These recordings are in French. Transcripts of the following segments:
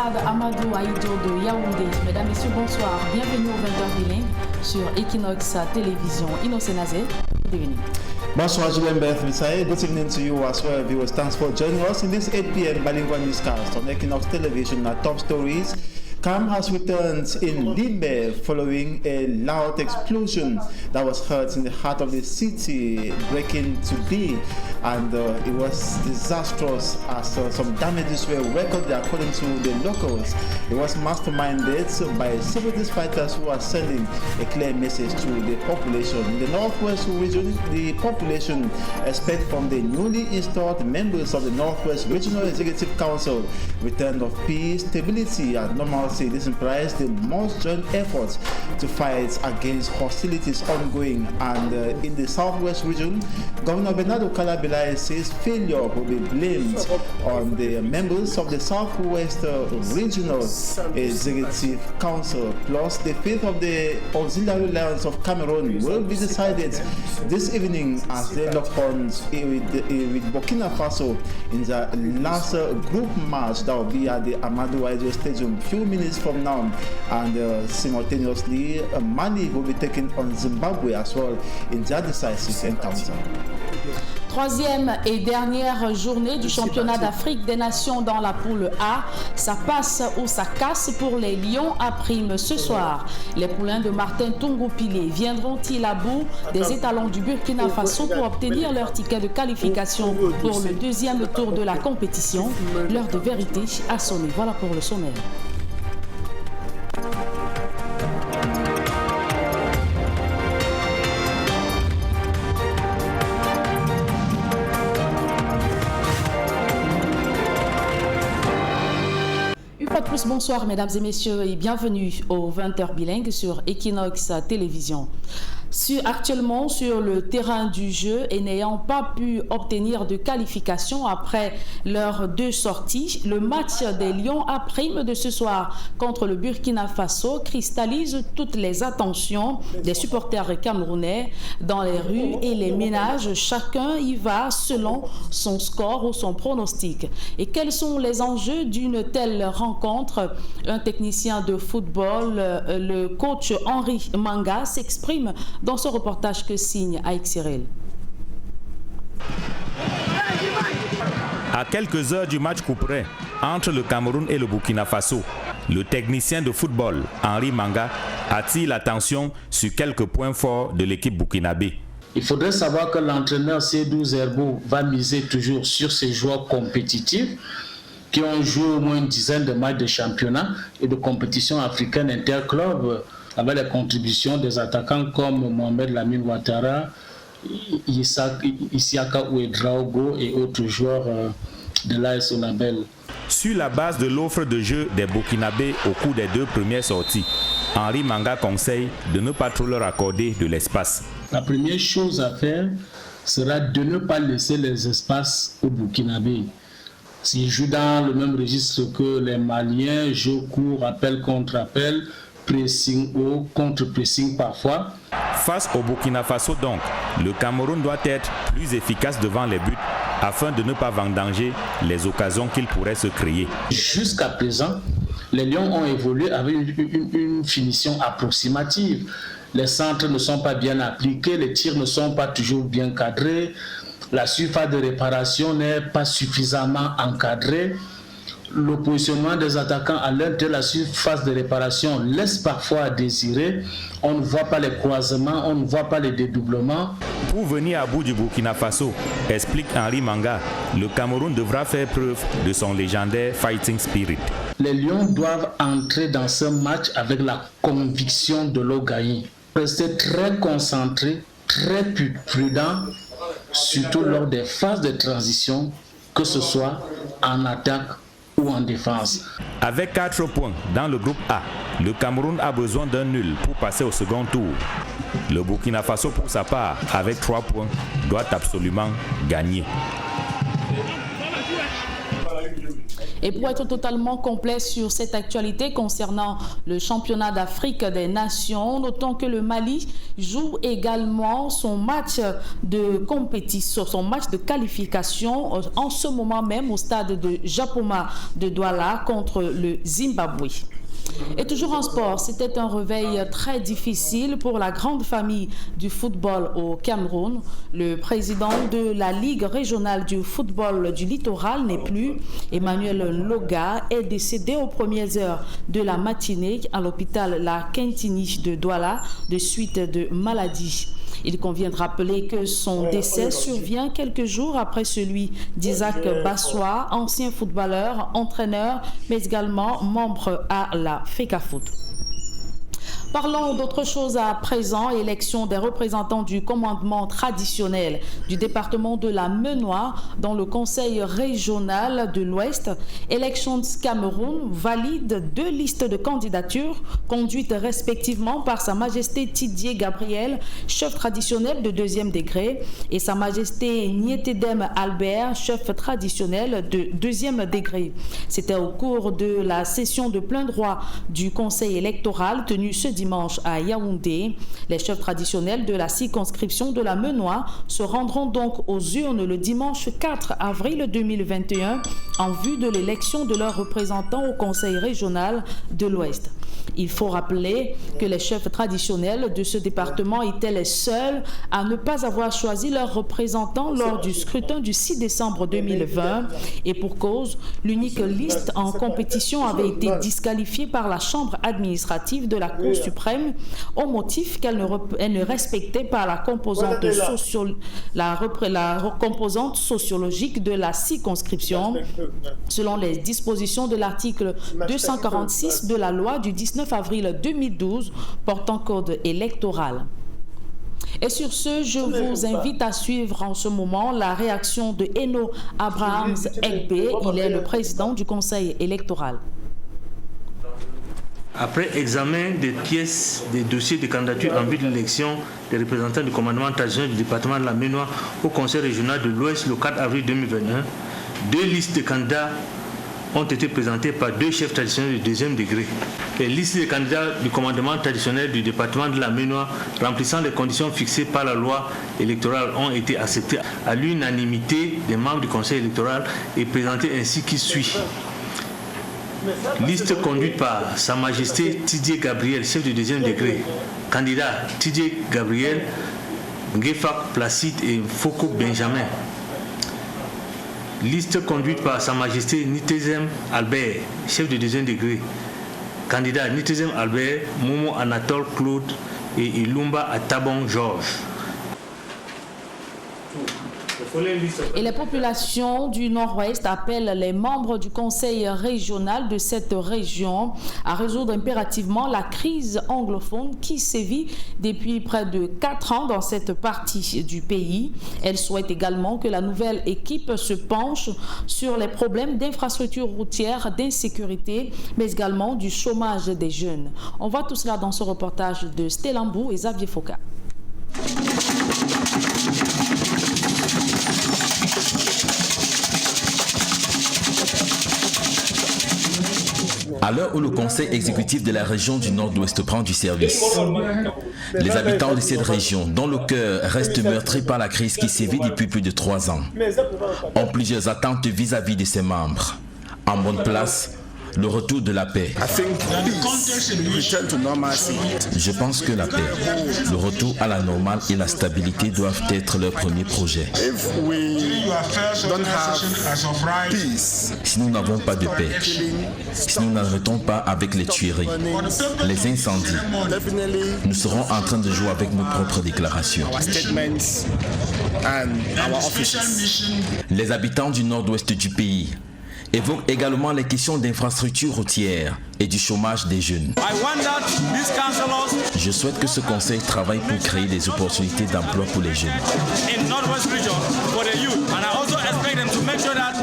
stade Amadou Ahidjo de Yaoundé. Mesdames, Messieurs, bonsoir. Bienvenue au 20h bilingue sur Equinox Télévision. Innocent Nazé, good evening. Bonsoir, Julien Beth Misae. Good evening to you as well, viewers. Thanks for joining us in this 8 p.m. bilingual newscast on Equinox Television. Our top stories. Calm has returned in Limbe following a loud explosion that was heard in the heart of the city, breaking today, and it was disastrous as some damages were recorded according to the locals. It was masterminded by separatist fighters who are sending a clear message to the population. In the Northwest region, the population expect from the newly installed members of the Northwest Regional Executive Council return of peace, stability, and normalcy. This implies the most joint efforts to fight against hostilities ongoing. And in the Southwest region, Governor Bernardo Calabila says failure will be blamed on the members of the Southwest Regional Executive Council. Plus, the fate of the Auxiliary Lions of Cameroon will be decided this evening as they lock horns with Burkina Faso in the last group match that will be at the Amadou Ahidjo Stadium few minutes from now, and simultaneously Mali will be taking on Zimbabwe as well in their decisive encounter. Troisième et dernière journée du championnat d'Afrique des Nations dans la poule A. Ça passe ou ça casse pour les Lions à prime ce soir. Les poulains de Martin Tungu-Pilé viendront-ils à bout des étalons du Burkina Faso pour obtenir leur ticket de qualification pour le deuxième tour de la compétition? L'heure de vérité a sonné. Voilà pour le sommaire. Bonsoir mesdames et messieurs et bienvenue au 20h bilingue sur Equinox Télévision. Actuellement sur le terrain du jeu et n'ayant pas pu obtenir de qualification après leurs deux sorties, le match des Lions à prime de ce soir contre le Burkina Faso cristallise toutes les attentions des supporters camerounais dans les rues et les ménages. Chacun y va selon son score ou son pronostic. Et quels sont les enjeux d'une telle rencontre? Un technicien de football, le coach Henri Manga, s'exprime dans ce reportage que signe AXRL. À quelques heures du match couperé entre le Cameroun et le Burkina Faso, le technicien de football Henri Manga attire l'attention sur quelques points forts de l'équipe burkinabé. Il faudrait savoir que l'entraîneur C12 Herbo va miser toujours sur ses joueurs compétitifs qui ont joué au moins une dizaine de matchs de championnat et de compétitions africaines interclubs, avec la contribution des attaquants comme Mohamed Lamine Ouattara, Isiaka Ouedraogo et autres joueurs de l'AS Olabel. Sur la base de l'offre de jeu des Burkinabés au cours des deux premières sorties, Henri Manga conseille de ne pas trop leur accorder de l'espace. La première chose à faire sera de ne pas laisser les espaces aux Burkinabés. S'ils jouent dans le même registre que les Maliens, jeu court, appel contre appel, pressing haut, contre-pressing parfois. Face au Burkina Faso donc, le Cameroun doit être plus efficace devant les buts afin de ne pas vendanger les occasions qu'il pourrait se créer. Jusqu'à présent, les Lions ont évolué avec une finition approximative. Les centres ne sont pas bien appliqués, les tirs ne sont pas toujours bien cadrés, la surface de réparation n'est pas suffisamment encadrée. Le positionnement des attaquants à l'intérieur de la surface de réparation laisse parfois à désirer. On ne voit pas les croisements, on ne voit pas les dédoublements. Pour venir à bout du Burkina Faso, explique Henri Manga, le Cameroun devra faire preuve de son légendaire fighting spirit. Les Lions doivent entrer dans ce match avec la conviction de le gagner. Rester très concentré, très prudent, surtout lors des phases de transition, que ce soit en attaque ou en défense. Avec 4 points dans le groupe A, le Cameroun a besoin d'un nul pour passer au second tour. Le Burkina Faso, pour sa part, avec 3 points, doit absolument gagner. Et pour être totalement complet sur cette actualité concernant le championnat d'Afrique des Nations, notons que le Mali joue également son match de compétition, son match de qualification en ce moment même au stade de Japoma de Douala contre le Zimbabwe. Et toujours en sport, c'était un réveil très difficile pour la grande famille du football au Cameroun. Le président de la Ligue régionale du football du littoral n'est plus. Emmanuel Loga est décédé aux premières heures de la matinée à l'hôpital La Quintini de Douala de suite de maladie. Il convient de rappeler que son décès survient quelques jours après celui d'Isaac Bassois, ancien footballeur, entraîneur, mais également membre à la FECAFOOT. Parlons d'autre chose à présent, élection des représentants du commandement traditionnel du département de la Menoie dans le conseil régional de l'Ouest. Elections Cameroun valide 2 listes de candidatures conduites respectivement par Sa Majesté Tidier Gabriel, chef traditionnel de 2e degré, et Sa Majesté Nietedem Albert, chef traditionnel de 2e degré. C'était au cours de la session de plein droit du conseil électoral tenue ce dimanche à Yaoundé. Les chefs traditionnels de la circonscription de la Menoie se rendront donc aux urnes le dimanche 4 avril 2021 en vue de l'élection de leurs représentants au conseil régional de l'Ouest. Il faut rappeler que les chefs traditionnels de ce département étaient les seuls à ne pas avoir choisi leurs représentants lors du scrutin du 6 décembre 2020 et pour cause, l'unique liste en compétition avait été disqualifiée par la chambre administrative de la Cour suprême au motif qu'elle ne respectait pas la composante, composante sociologique de la circonscription selon les dispositions de l'article 246 de la loi du 19 avril 2012 portant code électoral. Et sur ce, je vous invite à suivre en ce moment la réaction de Eno Abrahams Egbe. Il est le président du conseil électoral. Après examen des pièces des dossiers de candidature en vue de l'élection des représentants du commandement traditionnel du département de la Menoie au conseil régional de l'Ouest le 4 avril 2021, 2 listes de candidats ont été présentées par 2 chefs traditionnels de 2e degré. Les listes de candidats du commandement traditionnel du département de la Menoie remplissant les conditions fixées par la loi électorale ont été acceptées à l'unanimité des membres du conseil électoral et présentées ainsi qui suit. Liste conduite par Sa Majesté Tidier Gabriel, chef de 2e degré. Candidat Tidier Gabriel, Ngefak Placide et Foko Benjamin. Liste conduite par Sa Majesté Nietedem Albert, chef de 2e degré. Candidat Nietedem Albert, Momo Anatole Claude et Ilumba Atabon Georges. Et les populations du Nord-Ouest appellent les membres du conseil régional de cette région à résoudre impérativement la crise anglophone qui sévit depuis près de 4 ans dans cette partie du pays. Elles souhaitent également que la nouvelle équipe se penche sur les problèmes d'infrastructures routières, d'insécurité, mais également du chômage des jeunes. On voit tout cela dans ce reportage de Stellambou et Xavier Foka. À l'heure où le conseil exécutif de la région du Nord-Ouest prend du service, les habitants de cette région, dont le cœur reste meurtri par la crise qui sévit depuis plus de 3 ans, ont plusieurs attentes vis-à-vis de ses membres. En bonne place, le retour de la paix. Je pense que la paix, le retour à la normale et la stabilité doivent être leurs premiers projets. Si nous n'avons pas de paix, si nous n'arrêtons pas avec les tueries, les incendies, nous serons en train de jouer avec nos propres déclarations. Les habitants du nord-ouest du pays évoque également les questions d'infrastructures routières et du chômage des jeunes. Je souhaite que ce conseil travaille pour créer des opportunités d'emploi pour les jeunes.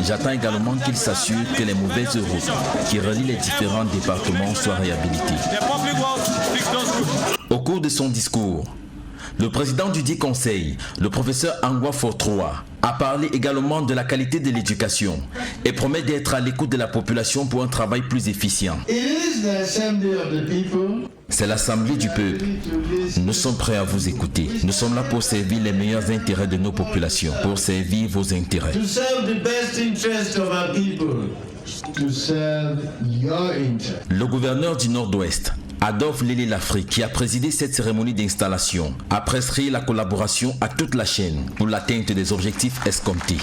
J'attends également qu'il s'assure que les mauvaises routes qui relient les différents départements soient réhabilitées. Au cours de son discours, le président du dit conseil, le professeur Angwa Fortroa, a parlé également de la qualité de l'éducation et promet d'être à l'écoute de la population pour un travail plus efficient. C'est l'Assemblée du peuple. Nous sommes prêts à vous écouter. Nous sommes là pour servir les meilleurs intérêts de nos populations, pour servir vos intérêts. Le gouverneur du Nord-Ouest, Adolphe Lélé Lafrique, qui a présidé cette cérémonie d'installation, a prescrit la collaboration à toute la chaîne pour l'atteinte des objectifs escomptés.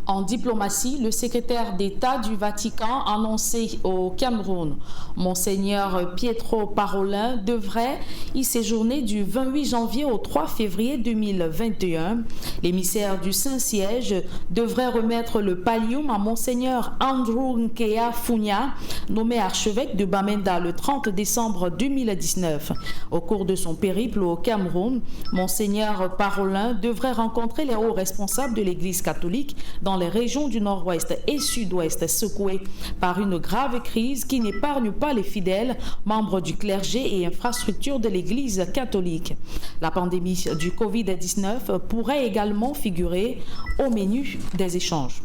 En diplomatie, le secrétaire d'État du Vatican a annoncé au Cameroun, Monseigneur Pietro Parolin devrait y séjourner du 28 janvier au 3 février 2021. L'émissaire du Saint-Siège devrait remettre le pallium à Monseigneur Andrew Nkea Funya, nommé archevêque de Bamenda le 30 décembre 2019. Au cours de son périple au Cameroun, Monseigneur Parolin devrait rencontrer les hauts responsables de l'Église catholique dans les régions du nord-ouest et sud-ouest secouées par une grave crise qui n'épargne pas les fidèles, membres du clergé et infrastructures de l'Église catholique. La pandémie du Covid-19 pourrait également figurer au menu des échanges.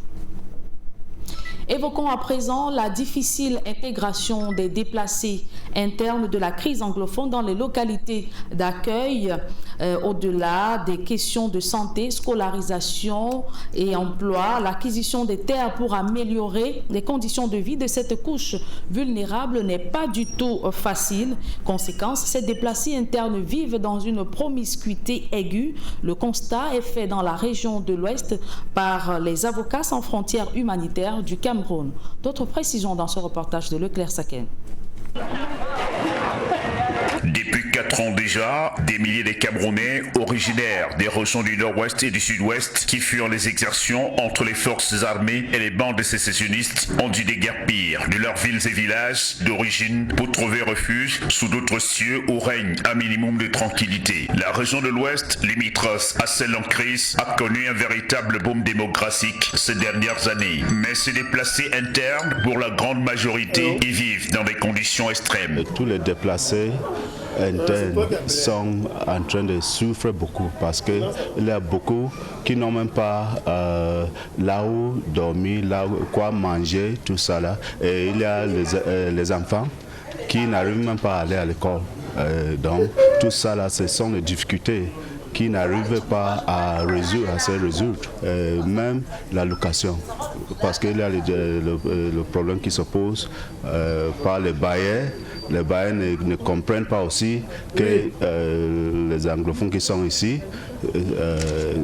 Évoquons à présent la difficile intégration des déplacés internes de la crise anglophone dans les localités d'accueil, au-delà des questions de santé, scolarisation et emploi, l'acquisition des terres pour améliorer les conditions de vie de cette couche vulnérable n'est pas du tout facile. Conséquence, ces déplacés internes vivent dans une promiscuité aiguë. Le constat est fait dans la région de l'Ouest par les avocats sans frontières humanitaires du Cameroun. D'autres précisions dans ce reportage de Leclerc Saken. Depuis 4 ans déjà, des milliers de Camerounais originaires des régions du nord-ouest et du sud-ouest qui furent les exactions entre les forces armées et les bandes sécessionnistes ont dû déguerpir de leurs villes et villages d'origine pour trouver refuge sous d'autres cieux où règne un minimum de tranquillité. La région de l'ouest, limitrophe à celle en crise, a connu un véritable boom démographique ces dernières années. Mais ces déplacés internes, pour la grande majorité, y vivent dans des conditions extrêmes. Tous les déplacés internes sont en train de souffrir beaucoup parce qu'il y a beaucoup qui n'ont même pas là où dormir, là où quoi manger, tout ça là. Et il y a les enfants qui n'arrivent même pas à aller à l'école. Donc tout ça là, ce sont les difficultés qui n'arrivent pas à se résoudre. Même la location, parce qu'il y a le problème qui se pose par les bailleurs. Les bailleurs ne comprennent pas aussi que les anglophones qui sont ici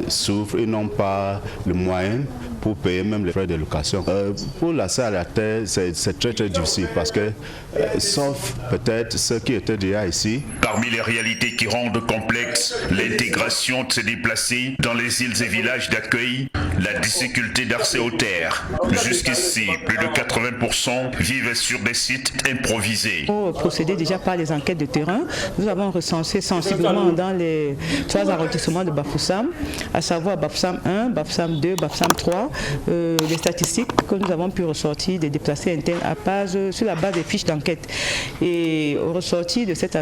souffrent, ils n'ont pas le moyen pour payer même les frais de location. Pour l'accès à la terre, c'est très très difficile parce que, sauf peut-être ceux qui étaient déjà ici. Parmi les réalités qui rendent complexe l'intégration de ces déplacés dans les îles et villages d'accueil, la difficulté d'accès aux terres. Jusqu'ici, plus de 80% vivent sur des sites improvisés. Pour procéder déjà par les enquêtes de terrain, nous avons recensé sensiblement dans les 3 arrondissements de Bafoussam, à savoir Bafoussam 1, Bafoussam 2, Bafoussam 3, les statistiques que nous avons pu ressortir des déplacés internes sur la base des fiches d'enquête. Et au ressorti de cette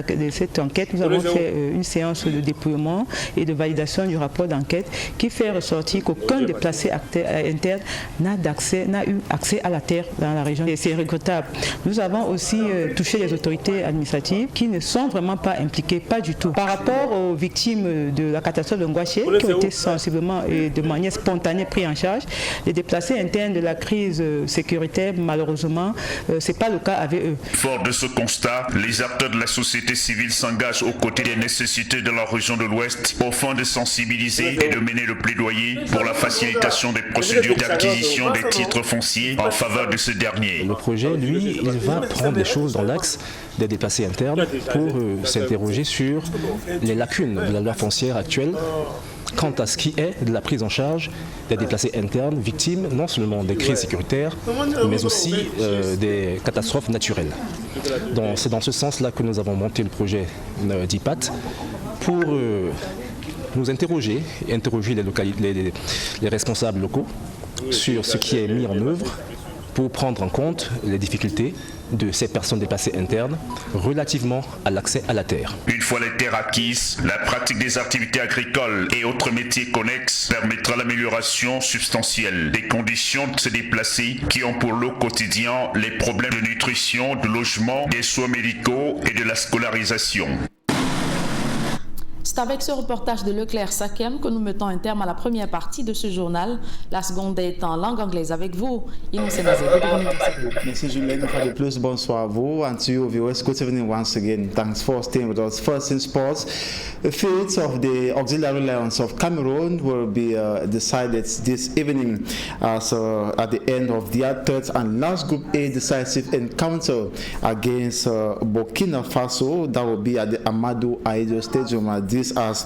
enquête, nous avons fait une séance de dépouillement et de validation du rapport d'enquête qui fait ressortir qu'aucun déplacé interne n'a eu accès à la terre dans la région. Et c'est regrettable. Nous avons aussi touché les autorités administratives qui ne sont vraiment pas impliquées, pas du tout. Par rapport aux victimes de la catastrophe de Ngouaché, qui ont été sensiblement et de manière spontanée pris en charge, les déplacés internes de la crise sécuritaire, malheureusement, ce n'est pas le cas avec eux. Fort de ce constat, les acteurs de la société civile s'engagent aux côtés des nécessités de la région de l'Ouest au fond de sensibiliser et de mener le plaidoyer pour la facilitation des procédures d'acquisition des titres fonciers en faveur de ce dernier. Le projet, lui, il va prendre les choses dans l'axe des déplacés internes pour s'interroger sur les lacunes de la loi foncière actuelle quant à ce qui est de la prise en charge des déplacés internes victimes non seulement des crises sécuritaires, mais aussi des catastrophes naturelles. Donc, c'est dans ce sens-là que nous avons monté le projet d'IPAT pour nous interroger et interroger les responsables locaux sur ce qui est mis en œuvre pour prendre en compte les difficultés de ces personnes déplacées internes relativement à l'accès à la terre. Une fois les terres acquises, la pratique des activités agricoles et autres métiers connexes permettra l'amélioration substantielle des conditions de se déplacer qui ont pour lot quotidien les problèmes de nutrition, de logement, des soins médicaux et de la scolarisation. C'est avec ce reportage de Leclerc Sakem que nous mettons un terme à la première partie de ce journal. La seconde est en langue anglaise avec vous. Merci Julien, une fois de plus, bonsoir à vous. And to you viewers, good evening once again. Thanks for staying with us. First in sports, the fate of the Auxiliary Lions of Cameroon will be decided this evening as at the end of their third and last Group A decisive encounter against Burkina Faso. That will be at the Amadou Ahidjo Stadium. This as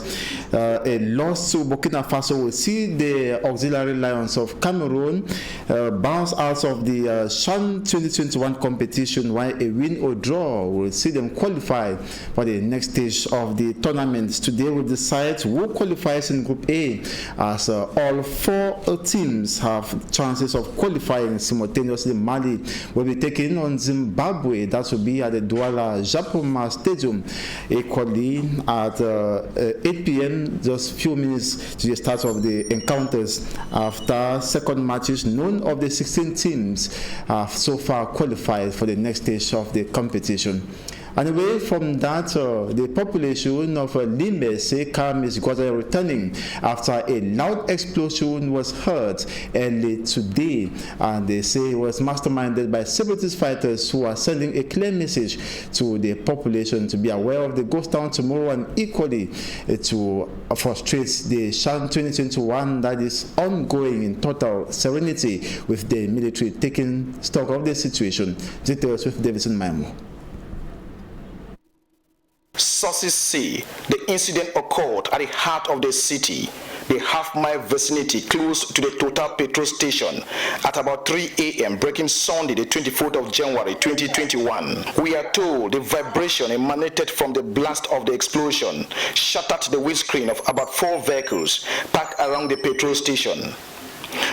a loss to Burkina Faso will see the Auxiliary Lions of Cameroon bounce out of the CHAN 2021 competition, while a win or draw will see them qualify for the next stage of the tournament. Today we decide who qualifies in Group A, as all four teams have chances of qualifying simultaneously. Mali will be taking on Zimbabwe. That will be at the Douala Japoma Stadium. Equally at 8 p.m., just few minutes to the start of the encounters. After second matches, none of the 16 teams have so far qualified for the next stage of the competition. And away from that, the population of Limbe say calm is gradually returning after a loud explosion was heard early today. And they say it was masterminded by separatist fighters who are sending a clear message to the population to be aware of the ghost town tomorrow, and equally to frustrate the CHAN 2021 that is ongoing in total serenity, with the military taking stock of the situation. Details with Davidson Maimo. Sources say the incident occurred at the heart of the city, the half-mile vicinity close to the Total petrol station, at about 3 a.m. breaking Sunday, the 24th of January 2021. We are told the vibration emanated from the blast of the explosion shattered the windscreen of about 4 vehicles parked around the petrol station.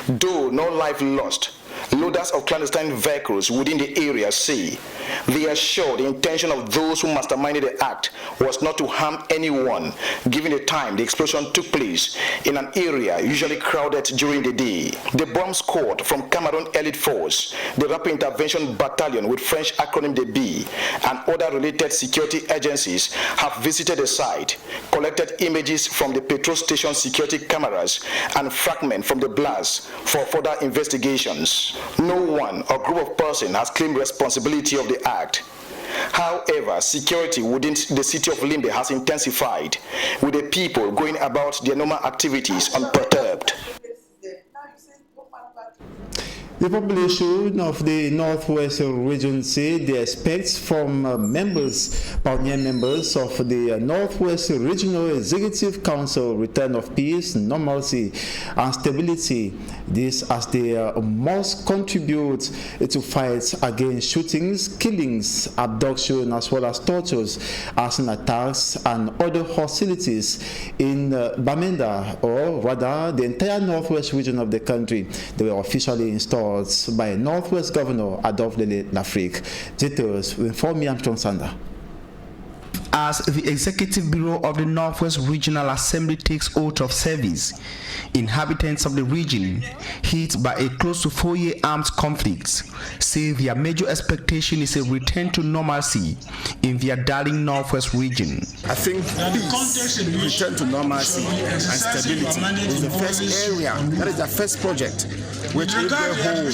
Though no life lost, loaders of clandestine vehicles within the area say they are sure the intention of those who masterminded the act was not to harm anyone, given the time the explosion took place in an area usually crowded during the day. The bomb squad from Cameroon Elite Force, the Rapid Intervention Battalion with French acronym DB, and other related security agencies have visited the site, collected images from the petrol station security cameras and fragments from the blast for further investigations. No one or group of persons has claimed responsibility of the act. However, security within the city of Limbe has intensified, with the people going about their normal activities unperturbed. The population of the Northwest region say they expect from pioneer members of the Northwest Regional Executive Council return of peace, normalcy, and stability. This as they must contribute to fight against shootings, killings, abduction, as well as tortures, arson attacks, and other hostilities in Bamenda, or rather the entire Northwest region of the country. They were officially installed by Northwest Governor Adolphe Lafrique. Details will inform me, Armstrong Sander. As the Executive Bureau of the Northwest Regional Assembly takes oath of service, inhabitants of the region, hit by a close to 4-year armed conflict, say their major expectation is a return to normalcy in their darling Northwest region. I think peace, return to normalcy and stability is the first area, that is the first project which if they hold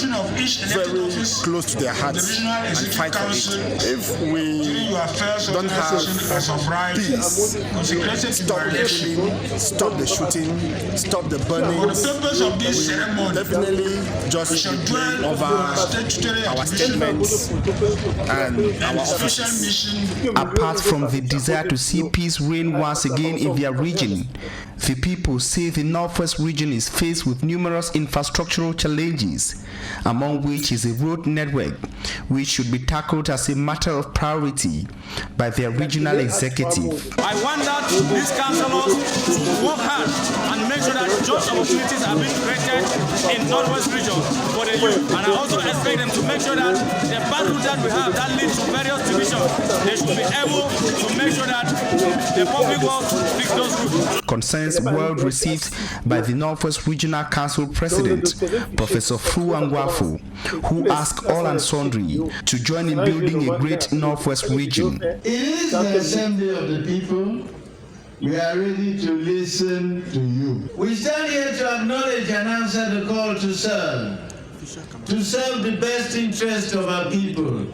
very close to their hearts and fight for it. If we don't have peace, stop the killing, stop the shooting, stop the burning, we will definitely just play over our statements and our offices. Apart from the desire to see peace reign once again in their region, the people say the Northwest region is faced with numerous infrastructural challenges, among which is a road network which should be tackled as a matter of priority by their regional executive. I want that these councillors to work hard and make sure that jobs opportunities are being created in Northwest region for the youth. And I also expect them to make sure that the battles that we have that leads to various divisions, they should be able to make sure that the public works fix those routes. Concerns well received by the Northwest Regional Council President, Professor Fu Angwafu, who asked all and sundry to join in building a great Northwest region. It is the assembly of the people. We are ready to listen to you. We stand here to acknowledge and answer the call to serve the best interest of our people,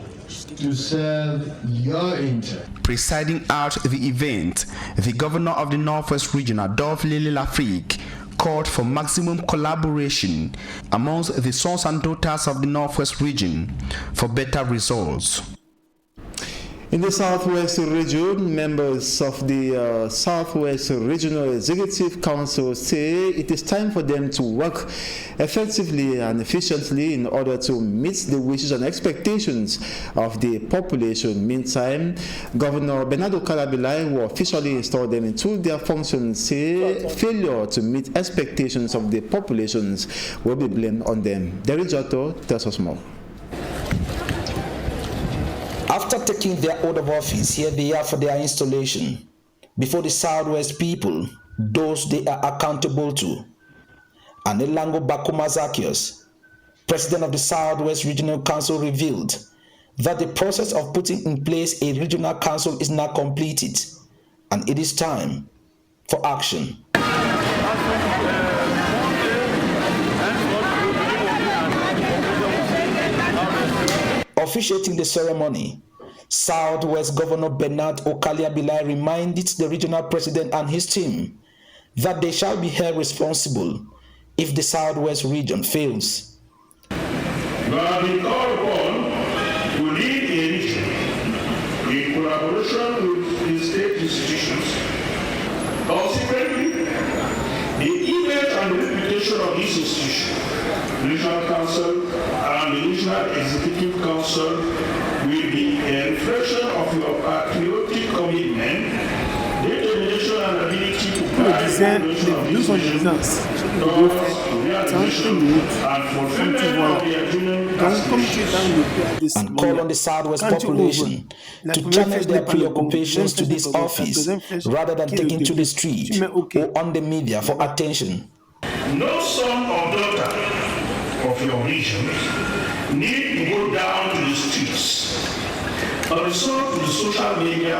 to serve your interest. Presiding out the event, the governor of the Northwest Region, Adolphe Lele Lafrique, called for maximum collaboration amongst the sons and daughters of the Northwest Region for better results. In the Southwest region, members of the Southwest Regional Executive Council say it is time for them to work effectively and efficiently in order to meet the wishes and expectations of the population. Meantime, Governor Bernardo Calabilai, who officially installed them into their functions, say failure to meet expectations of the populations will be blamed on them. Derek Jotto tells us more. After taking their oath of office, here they are for their installation before the Southwest people, those they are accountable to. And Elango Bakuma Zacchaeus, president of the Southwest Regional Council, revealed that the process of putting in place a regional council is now completed, and it is time for action. Officiating the ceremony, Southwest Governor Bernard Okaliabilai reminded the regional president and his team that they shall be held responsible if the Southwest region fails. You have been called upon to lead a region in collaboration with the state institutions. Consequently, the image and reputation of this institution, the Regional Council and the Regional Executive Council, will be a reflection of your patriotic commitment, determination and ability to guide the nation of this region towards realization and fulfillment of their dream aspirations. And call on the Southwest population to channel their preoccupations to this office rather than taking to the street or on the media for attention. No son or daughter of your region need to go down to the streets or resort to the social media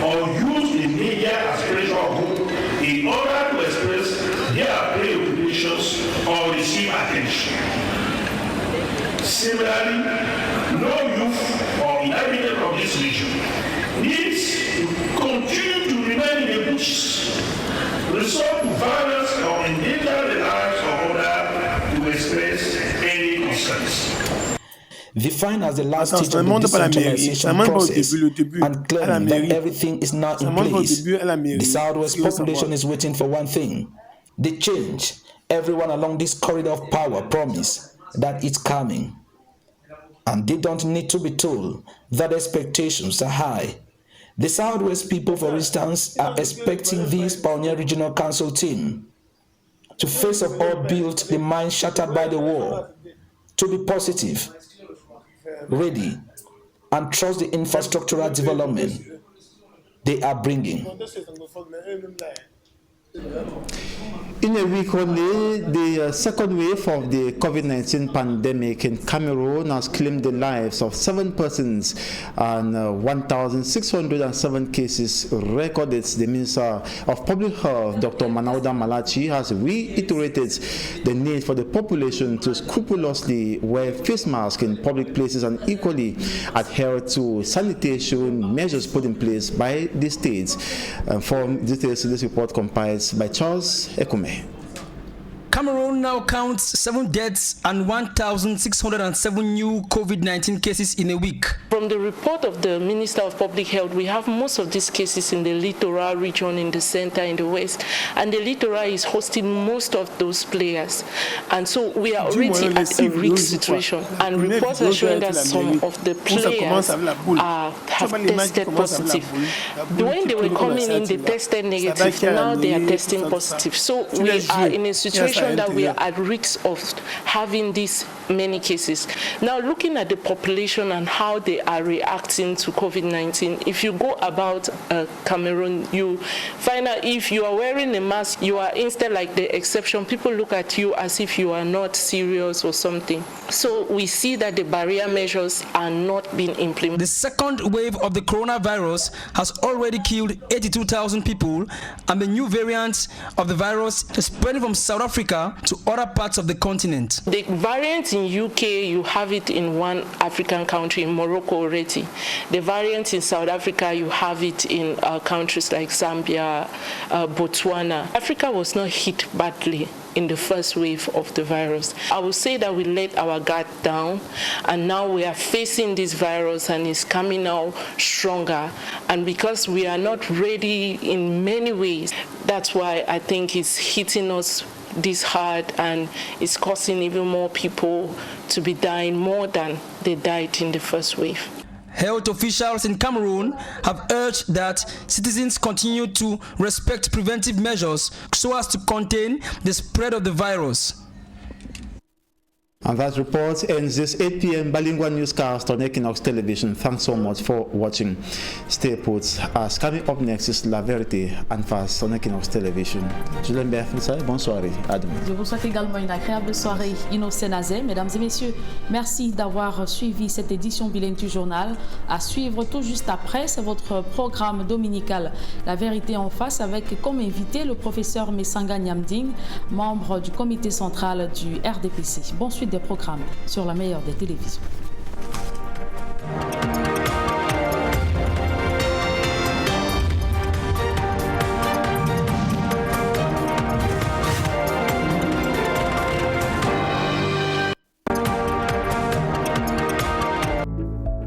or use the media as pressure group in order to express their preoccupations or receive attention. Similarly, no youth or inhabitant of this region needs to continue to remain in the bushes, resort to violence or endanger the lives of others to express any concerns. Defined as the last stage of the decentralization process and claiming that everything is now in place, the Southwest population is waiting for one thing: the change. Everyone along this corridor of power promise that it's coming. And they don't need to be told that expectations are high. The Southwest people, for instance, are expecting this Pioneer Regional Council team to first of all build the mind shattered by the war, to be positive, ready, and trust the infrastructural development they are bringing. In a week only, the second wave of the COVID-19 pandemic in Cameroon has claimed the lives of 7 persons and 1,607 cases recorded. The Minister of Public Health, Dr. Manauda Malachi, has reiterated the need for the population to scrupulously wear face masks in public places and equally adhere to sanitation measures put in place by the states. For details, this report compiled by Charles Ekume. Cameroon now counts 7 deaths and 1,607 new COVID-19 cases in a week. From the report of the Minister of Public Health, we have most of these cases in the littoral region, in the center, in the west, and the littoral is hosting most of those players. And so we are already at a risk situation. And reports are showing that some of the players have tested positive. When they were coming in, they tested negative. Now they are testing positive. So we are in a situation that we are at risk of having these many cases. Now, looking at the population and how they are reacting to COVID-19, if you go about Cameroon, you find out if you are wearing a mask, you are instead like the exception. People look at you as if you are not serious or something. So we see that the barrier measures are not being implemented. The second wave of the coronavirus has already killed 82,000 people, and the new variant of the virus is spreading from South Africa to other parts of the continent. The variant in UK, you have it in one African country, in Morocco already. The variant in South Africa, you have it in countries like Zambia, Botswana. Africa was not hit badly in the first wave of the virus. I would say that we let our guard down, and now we are facing this virus and it's coming out stronger. And because we are not ready in many ways, that's why I think it's hitting us this hard, and it's causing even more people to be dying more than they died in the first wave. Health officials in Cameroon have urged that citizens continue to respect preventive measures so as to contain the spread of the virus. And that report ends this 8 p.m. bilingual newscast on Equinox Television. Thanks so much for watching. Stay put, as coming up next is La Vérité en face on Equinox Television. Julien Berflissa, bonsoir. À demain. Je vous souhaite également une agréable soirée. Innocent Nazé, mesdames et messieurs, merci d'avoir suivi cette édition bilingue du journal. À suivre tout juste après, c'est votre programme dominical La Vérité en face, avec comme invité le professeur Messanga Nyamding, membre du comité central du RDPC. Bonne suite des programmes sur la meilleure des télévisions.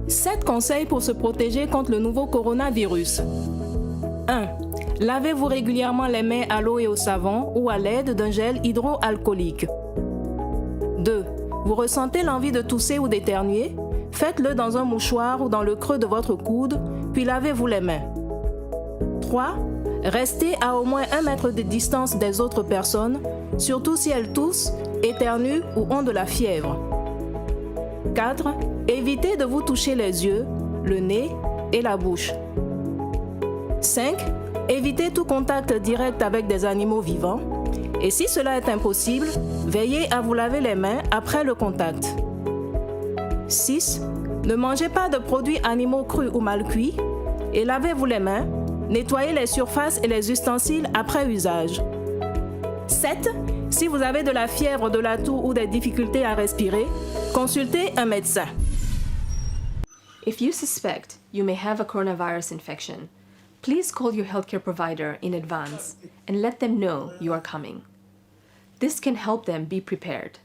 Sept conseils pour se protéger contre le nouveau coronavirus. 1. Lavez-vous régulièrement les mains à l'eau et au savon ou à l'aide d'un gel hydroalcoolique. 2. Vous ressentez l'envie de tousser ou d'éternuer? Faites-le dans un mouchoir ou dans le creux de votre coude, puis lavez-vous les mains. 3. Restez à au moins 1 mètre de distance des autres personnes, surtout si elles toussent, éternuent ou ont de la fièvre. 4. Évitez de vous toucher les yeux, le nez et la bouche. 5. Évitez tout contact direct avec des animaux vivants. Et si cela est impossible, veillez à vous laver les mains après le contact. 6. Ne mangez pas de produits animaux crus ou mal cuits et lavez-vous les mains, nettoyez les surfaces et les ustensiles après usage. 7. Si vous avez de la fièvre, de la toux ou des difficultés à respirer, consultez un médecin. If you suspect you may have a coronavirus infection, please call your healthcare provider in advance and let them know you are coming. This can help them be prepared.